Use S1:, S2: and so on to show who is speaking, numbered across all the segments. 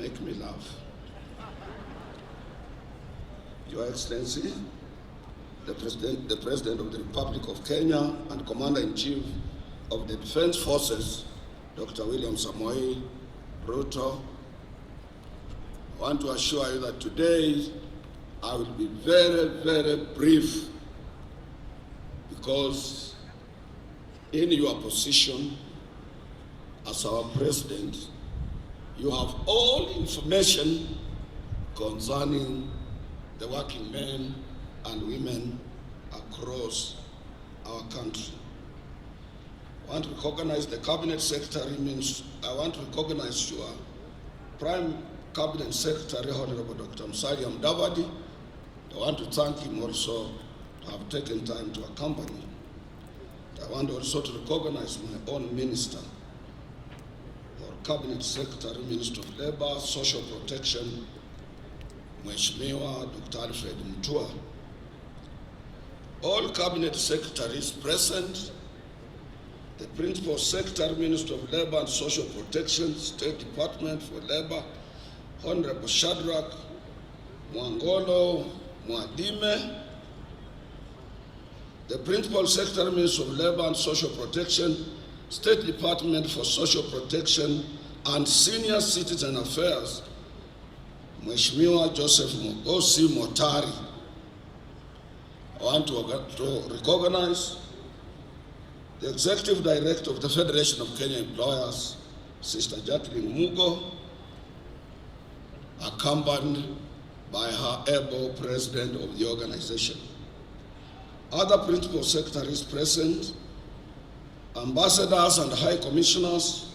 S1: make me laugh. Your Excellency, the President of the Republic of Kenya and Commander-in-Chief of the Defense Forces, Dr. William Samoei Ruto, I want to assure you that today I will be very, very brief, because in your position as our President, you have all information concerning the working men and women across our country. I want to recognize the Cabinet Secretary, I want to recognize your Prime Cabinet Secretary, Honorable Dr. Musalia Mudavadi. I want to thank him also to have taken time to accompany. I want also to recognize my own minister, or Cabinet Secretary, Minister of Labor, Social Protection, Mheshimiwa Dr. Alfred Mutua. All Cabinet Secretaries present, the Principal Secretary, Minister of Labor and Social Protection, State Department for Labor, Honorable Shadrach Mwangolo Mwadime, the Principal Secretary, Minister of Labor and Social Protection, State Department for Social Protection and Senior Citizen Affairs, Mheshimiwa Joseph Mogosi Motari. I want to recognize the Executive Director of the Federation of Kenya Employers, Sister Jacqueline Mugo, accompanied by her able President of the organization. Other Principal Secretaries present, Ambassadors and High Commissioners,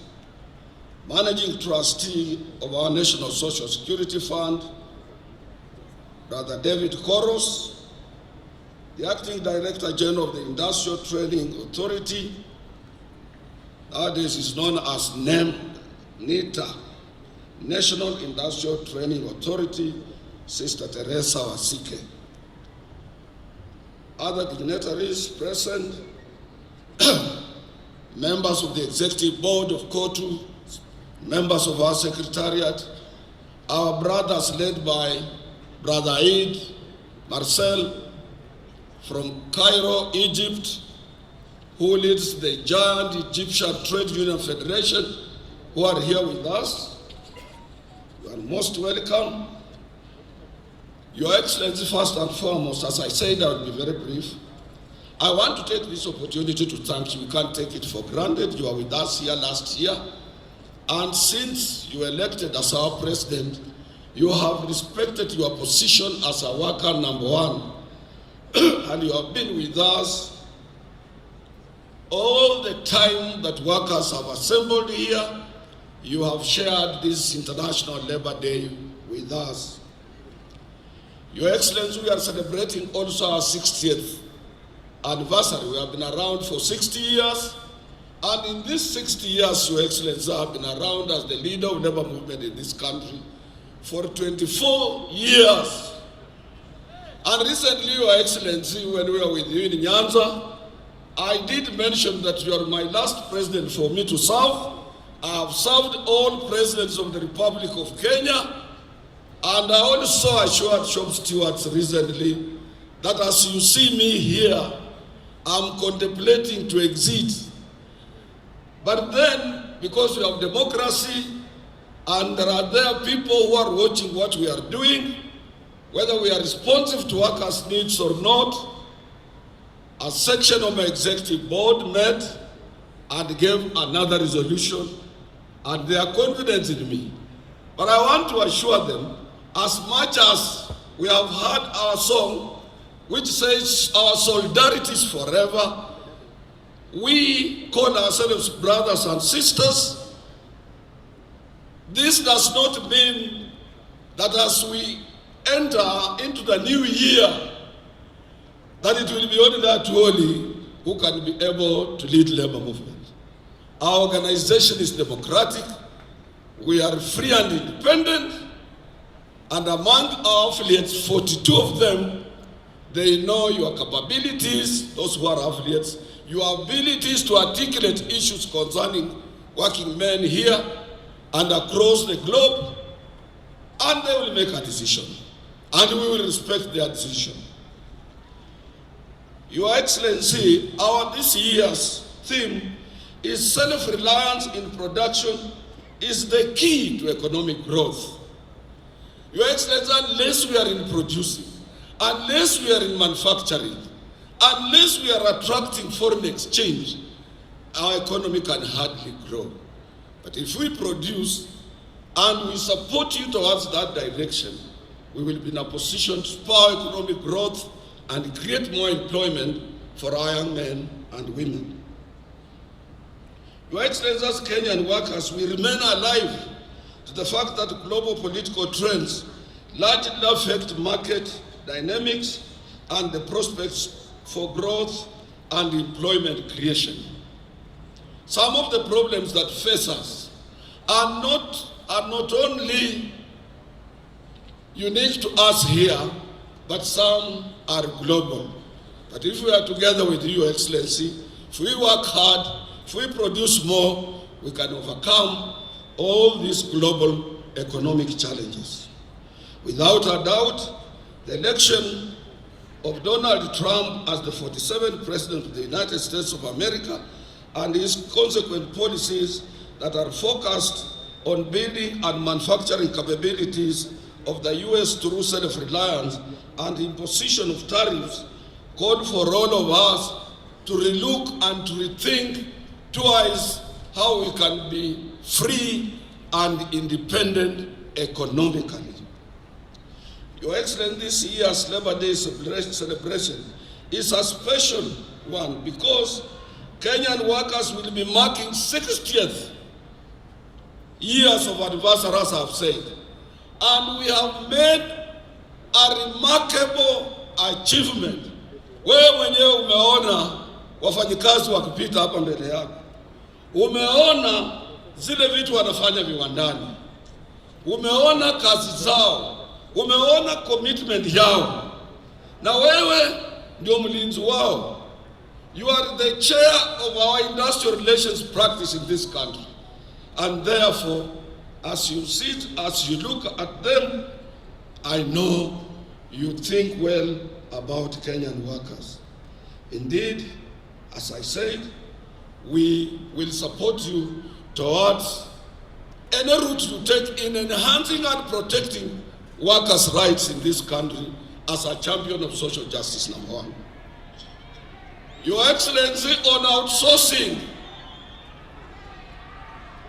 S1: Managing Trustee of our National Social Security Fund, Brother David Koros, the Acting Director General of the Industrial Training Authority, nowadays is known as NITA, National Industrial Training Authority, Sister Teresa Wasike. Other dignitaries present, members of the Executive Board of COTU, members of our Secretariat, our brothers led by Brother Eid Marcel from Cairo, Egypt, who leads the giant Egyptian Trade Union Federation, who are here with us. You are most welcome. Your Excellency, first and foremost, as I said, I will be very brief. I want to take this opportunity to thank you. We can't take it for granted. You were with us here last year. And since you were elected as our President, you have respected your position as a worker number one. And you have been with us all the time that workers have assembled here. You have shared this International Labor Day with us. Your Excellency, we are celebrating also our 60th anniversary. We have been around for 60 years. And in these 60 years, Your Excellency, I have been around as the leader of labor movement in this country for 24 years. And recently, Your Excellency, when we were with you in Nyanza, I did mention that you are my last president for me to serve. I have served all presidents of the Republic of Kenya. And I also assured shop stewards recently that as you see me here, I'm contemplating to exit. But then, because we have democracy, and there are people who are watching what we are doing, whether we are responsive to workers' needs or not, a section of my executive board met and gave another resolution, and they are confident in me. But I want to assure them, as much as we have heard our song, which says our solidarity is forever, we call ourselves brothers and sisters. This does not mean that as we enter into the new year, that it will be only Atwoli who can be able to lead labor movement. Our organization is democratic. We are free and independent. And among our affiliates, 42 of them, they know your capabilities, those who are affiliates, your abilities to articulate issues concerning working men here and across the globe. and they will make a decision, and we will respect their decision. Your Excellency, our this year's theme is self-reliance in production is the key to economic growth. Your Excellency, unless we are in producing, unless we are in manufacturing, unless we are attracting foreign exchange, our economy can hardly grow. But if we produce and we support you towards that direction, we will be in a position to spur economic growth and create more employment for our young men and women. Your Excellency, as Kenyan workers, we remain alive to the fact that global political trends largely affect market dynamics and the prospects for growth and employment creation. Some of the problems that face us are not only unique to us here, but some are global. But if we are together with you, Your Excellency, if we work hard, if we produce more, we can overcome all these global economic challenges. Without a doubt, the election of Donald Trump as the 47th President of the United States of America and his consequent policies that are focused on building and manufacturing capabilities of the U.S. through self-reliance and imposition of tariffs called for all of us to relook and to rethink twice how we can be free and independent economically. Your Excellency, this year's Labor Day celebration is a special one because Kenyan workers will be marking 60th years of anniversary, as I've said. And we have made a remarkable achievement. Wewe mwenyewe umeona wafanyikazi wakipita hapa mbele yako. Umeona zile vitu wanafanya viwandani. Umeona kazi zao. Umeona commitment yao. Na wewe ndio mlinzi wao. You are the chair of our industrial relations practice in this country. And therefore, as you sit, as you look at them, I know you think well about Kenyan workers. Indeed, as I said, we will support you towards any route you take in enhancing and protecting workers' rights in this country as a champion of social justice, number one. Your Excellency, on outsourcing,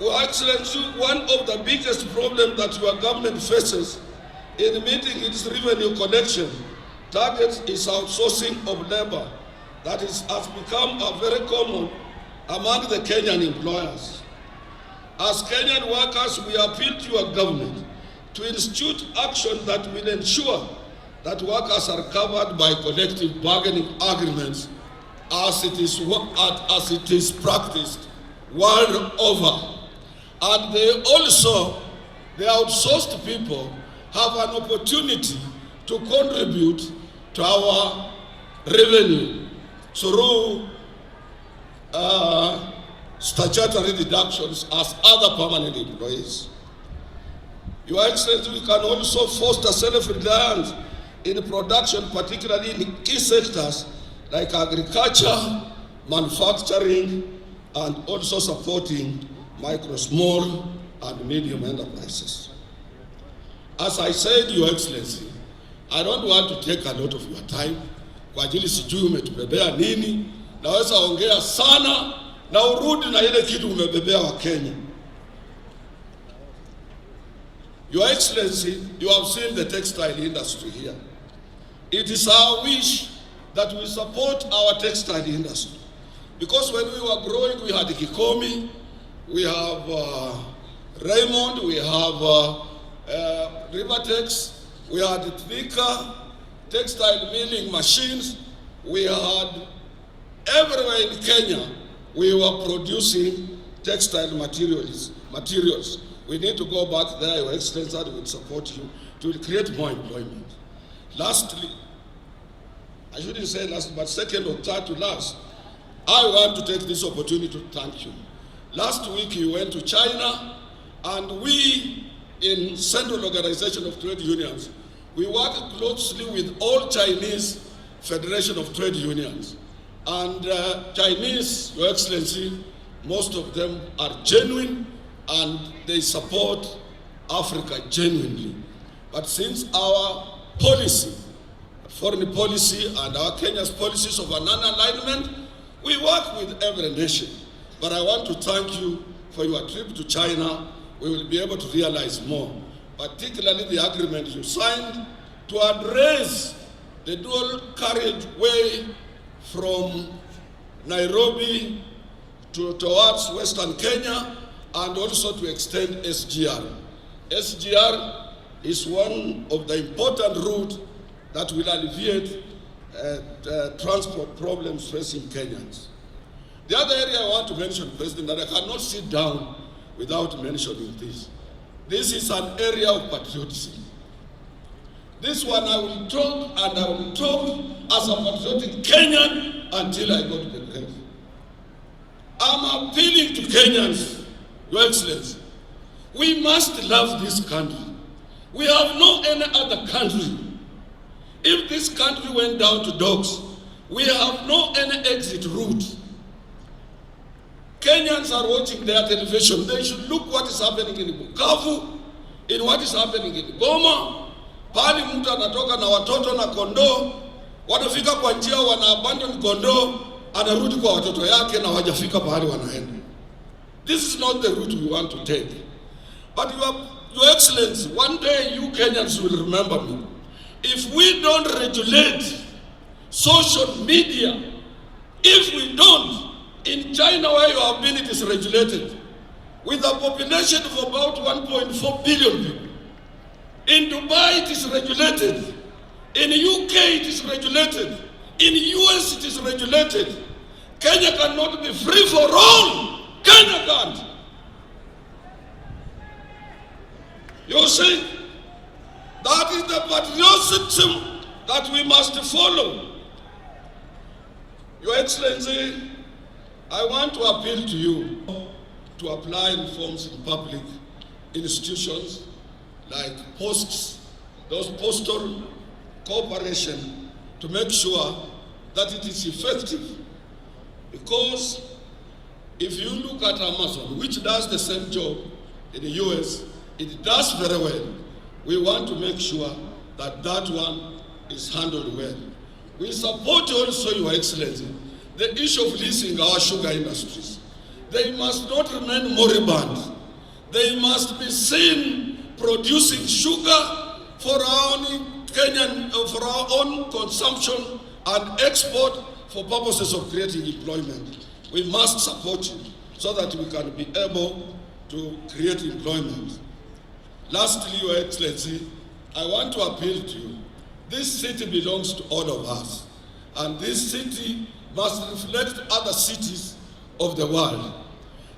S1: Your Excellency, one of the biggest problems that your government faces in meeting its revenue collection targets is outsourcing of labor that has become a very common among the Kenyan employers. As Kenyan workers, we appeal to your government to institute action that will ensure that workers are covered by collective bargaining agreements as it is practiced world over. And they also, the outsourced people, have an opportunity to contribute to our revenue through statutory deductions as other permanent employees. Your Excellency, we can also foster self-reliance in production, particularly in key sectors like agriculture, manufacturing, and also supporting micro, small, and medium enterprises. As I said, Your Excellency, I don't want to take a lot of your time. Kwa ajili sijui umetubebea nini, naweza ongea sana na urudi na ile kitu umebebea wa Kenya. Your Excellency, you have seen the textile industry here. It is our wish that we support our textile industry. Because when we were growing, we had Kikomi, we have Raymond, we have Rivertex, we had Tvika, textile milling machines, we had everywhere in Kenya, we were producing textile materials. We need to go back there, Your Excellency, that will support you to create more employment. Lastly, I shouldn't say last, but second or third to last, I want to take this opportunity to thank you. Last week you went to China, and we in Central Organization of Trade Unions, we work closely with all Chinese Federation of Trade Unions. And Chinese, Your Excellency, most of them are genuine and they support Africa genuinely. But since our policy, foreign policy and our Kenya's policies of a non-alignment, we work with every nation. But I want to thank you for your trip to China. We will be able to realize more, particularly the agreement you signed to address the dual carriageway from Nairobi towards Western Kenya, and also to extend SGR. SGR is one of the important routes that will alleviate transport problems facing Kenyans. The other area I want to mention, President, that I cannot sit down without mentioning this. This is an area of patriotism. This one I will talk, and I will talk as a patriotic Kenyan until I go to the grave. I'm appealing to Kenyans, Your Excellency. We must love this country. We have no any other country. If this country went down to dogs, we have no any exit route. Kenyans are watching their television. They should look what is happening in Bukavu, in what is happening in Goma. Pali mtu anatoka na watoto na kondoo, wanafika kwa njia wana abandon kondoo, anarudi kwa watoto yake na hawajafika pahali wanaenda. This is not the route we want to take. But Your Excellency, one day you Kenyans will remember me. If we don't regulate social media, if we don't, in China where you have been, it is regulated. With a population of about 1.4 billion people. In Dubai it is regulated. In UK it is regulated. In US it is regulated. Kenya cannot be free for all. Kenya can't. You see, that is the patriotism that we must follow. Your Excellency, I want to appeal to you to apply reforms in public institutions like posts, those postal cooperation, to make sure that it is effective. Because if you look at Amazon, which does the same job in the US, it does very well. We want to make sure that that one is handled well. We support also, Your Excellency, the issue of leasing our sugar industries. They must not remain moribund. They must be seen producing sugar for our own Kenyan, for our own consumption and export for purposes of creating employment. We must support you so that we can be able to create employment. Lastly, Your Excellency, I want to appeal to you. This city belongs to all of us, and this city must reflect other cities of the world.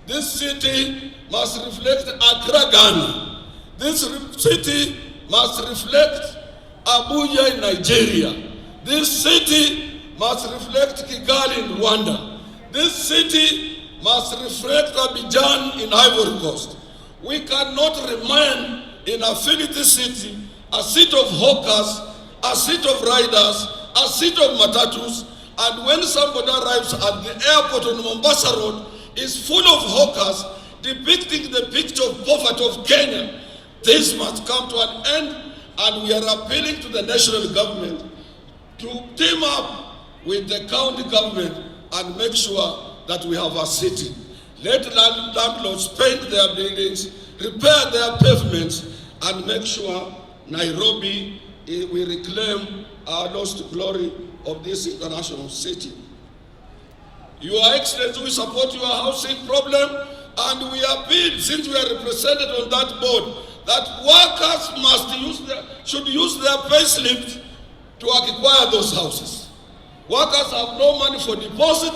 S1: This city must reflect Accra, Ghana. This city must reflect Abuja in Nigeria. This city must reflect Kigali in Rwanda. This city must reflect Abidjan in Ivory Coast. We cannot remain in a filthy city, a city of hawkers, a city of riders, a city of matatus, and when somebody arrives at the airport on Mombasa Road, is full of hawkers depicting the picture of poverty of Kenya. This must come to an end, and we are appealing to the national government to team up with the county government and make sure that we have a city. Let landlords paint their buildings, repair their pavements, and make sure Nairobi, we reclaim our lost glory of this international city. Your Excellency, we support your housing problem, and we appeal, since we are represented on that board, that workers should use their pay slips to acquire those houses. Workers have no money for deposit.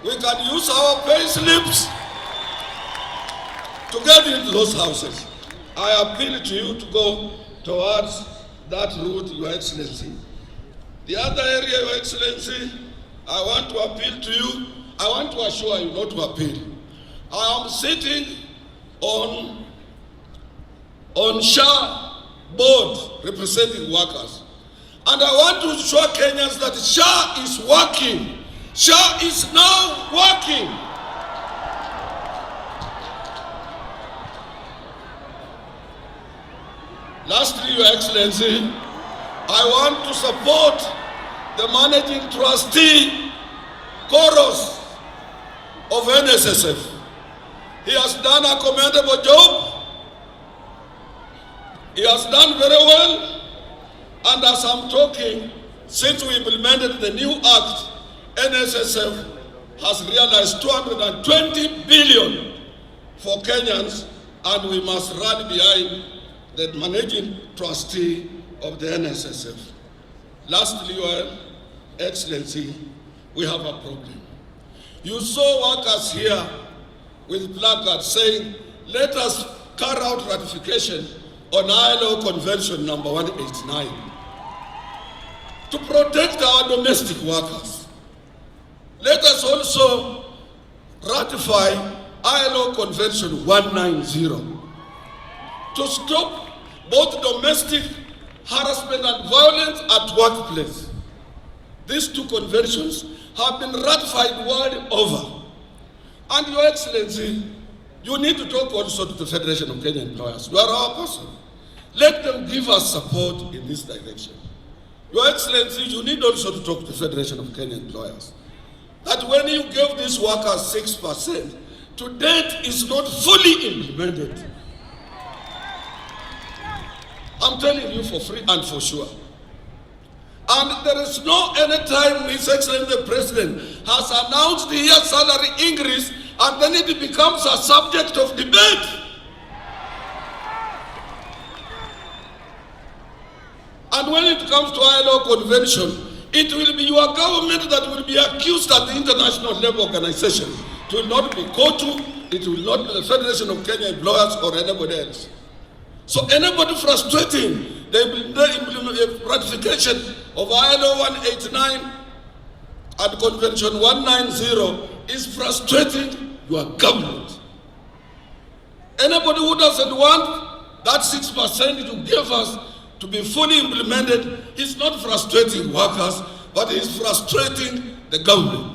S1: We can use our pay slips to get into those houses. I appeal to you to go towards that route, Your Excellency. The other area, Your Excellency, I want to appeal to you. I want to assure you, not to appeal. I am sitting on on SHA board representing workers. And I want to show Kenyans that SHA is working. SHA is now working. Lastly, Your Excellency, I want to support the managing trustee, Chorus of NSSF. He has done a commendable job. He has done very well. And as I'm talking, since we implemented the new act, NSSF has realized 220 billion for Kenyans, and we must run behind the managing trustee of the NSSF. Lastly, Your Excellency, we have a problem. You saw workers here with placards saying, let us carry out ratification on ILO Convention number 189 to protect our domestic workers. Let us also ratify ILO Convention 190 to stop both domestic harassment and violence at workplace. These two conventions have been ratified world over. And Your Excellency, you need to talk also to the Federation of Kenyan Employers. You are our person. Let them give us support in this direction. Your Excellency, you need also to talk to the Federation of Kenyan Employers. That when you gave these workers 6%, to date is not fully implemented. I'm telling you for free and for sure. And there is no any time His Excellency the President has announced the year salary increase and then it becomes a subject of debate. And when it comes to ILO Convention, it will be your government that will be accused at the International Labour Organization. It will not be COTU, it will not be the Federation of Kenyan Employers or anybody else. So anybody frustrating the ratification of ILO 189 and Convention 190 is frustrating your government. Anybody who doesn't want that 6% you give us to be fully implemented is not frustrating workers, but is frustrating the government.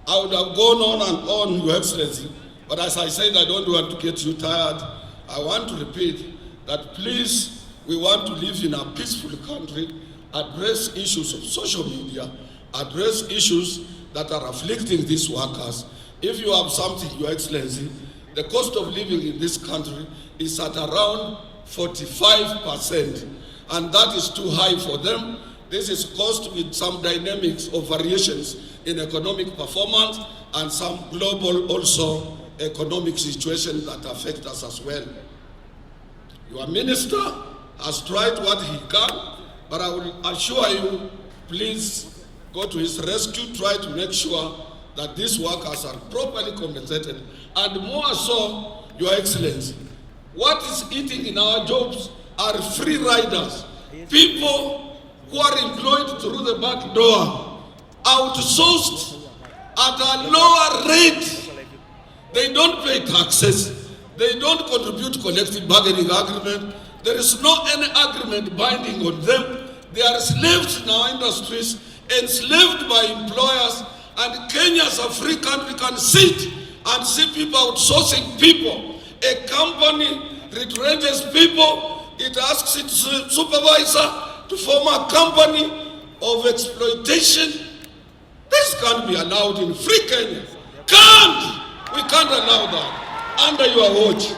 S1: I would have gone on and on, Your Excellency, but as I said, I don't want to get you tired. I want to repeat that please, we want to live in a peaceful country, address issues of social media, address issues that are afflicting these workers. If you have something, Your Excellency, the cost of living in this country is at around 45%, and that is too high for them. This is caused with some dynamics of variations in economic performance and some global also economic situations that affect us as well. Your minister has tried what he can, but I will assure you, please go to his rescue, try to make sure that these workers are properly compensated, and more so, Your Excellency, what is eating in our jobs are free riders, people who are employed through the back door, outsourced at a lower rate. They don't pay taxes. They don't contribute collective bargaining agreement. There is no any agreement binding on them. They are slaves in our industries, enslaved by employers, and Kenya as a free country can sit and see people outsourcing people. A company retrenches people, it asks its supervisor to form a company of exploitation. This can't be allowed in free Kenya. We can't allow that under your watch.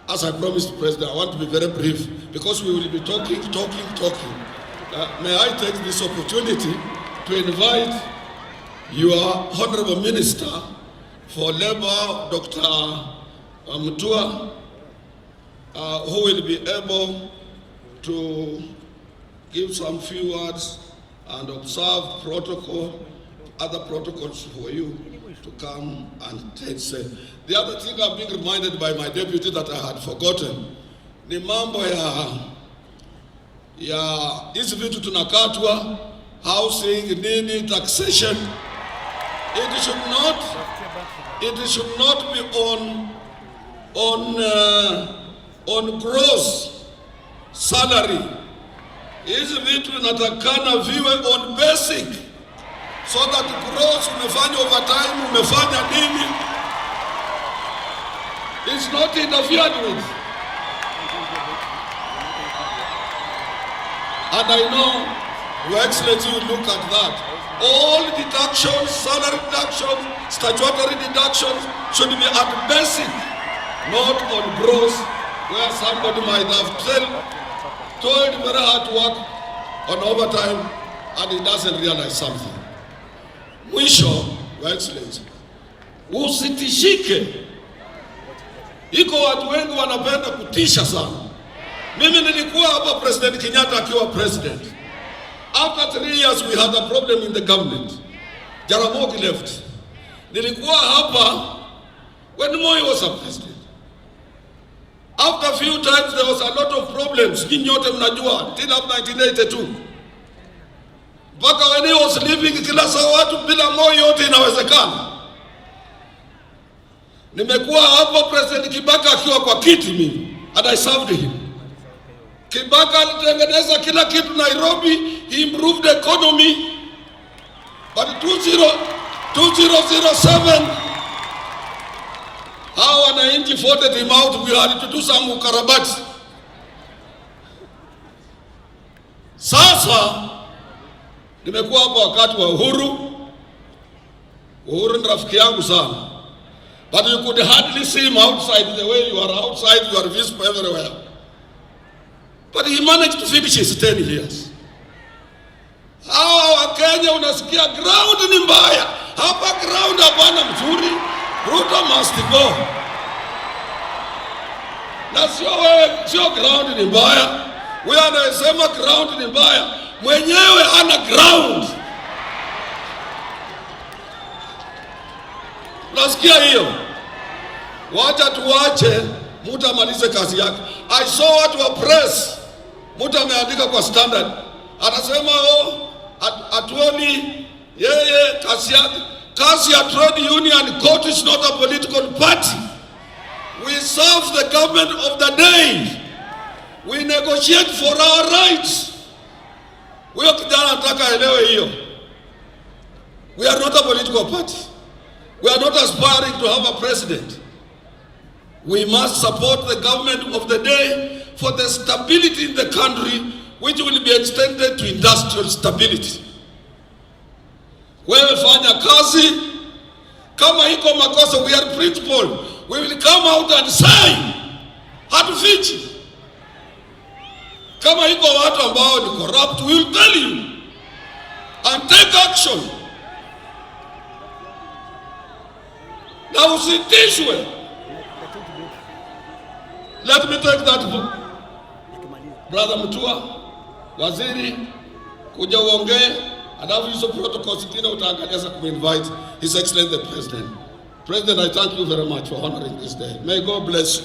S1: As I promised, President, I want to be very brief because we will be talking. May I take this opportunity to invite your Honorable Minister for Labour, Dr. Mutua, who will be able to give some few words and observe protocol, other protocols for you to come and take say. The other thing I'm being reminded by my deputy that I had forgotten, ni mambo ya hizi vitu tunakatwa housing, nini, taxation. It should not be on gross salary. Hizi vitu natakana viwe on basic, so that gross umefanya overtime, umefanya nini, it's not interfered with. And I know Your Excellency will look at that. All deductions, salary deductions, statutory deductions should be at basic, not on gross, where somebody might have told very hard to work on overtime and he doesn't realize something. Mwisho, Your Excellency, usitishike. Iko watu wengi wanapenda kutisha sana. Mimi nilikuwa hapa President Kenyatta akiwa president. After 3 years we had a problem in the government. Jaramogi left. Nilikuwa hapa when Moi was a president. After a few times there was a lot of problems. Nyote mnajua, till up 1982. Mpaka when he was leaving, kila saa watu bila Moi yote inawezekana. Nimekuwa hapa President Kibaka akiwa kwa kiti mimi, and I served him. Kibaka alitengeneza kila kitu Nairobi, he improved the economy. But 2007, how wananchi voted him out, we had to do some ukarabati. Sasa nimekuwa hapa wakati wa Uhuru. Uhuru ni rafiki yangu sana. But you could hardly see him outside the way you are outside, you are visible everywhere. But he managed to finish his 10 years. Hawa Wakenya unasikia ground ni mbaya. Hapa ground hapana mzuri. Ruto must go. Na sio ground ni mbaya. Wewe anasema ground ni mbaya. Mwenyewe ana ground. Nasikia hiyo. Wacha tuache mtu amalize kazi yake. I saw watu wa press, mtu ameandika kwa Standard, anasema Atwoli yeye kazi ya trade union, COTU is not a political party. We serve the government of the day. We negotiate for our rights. Huyo kijana anataka elewe hiyo. We are not a political party. We are not aspiring to have a president. We must support the government of the day for the stability in the country, which will be extended to industrial stability. Wewe fanya kazi, kama iko makosa, we are principled. We will come out and say, hatufichi. Kama iko watu ambao ni corrupt, we will tell you and take action. Na usitishwe. Let me take that book. Brother Mutua, waziri, kuja uongee, alafu hizo protocols zingine utaangalia za kuinvite His Excellency the President. President, I thank you very much for honoring this day. May God bless you.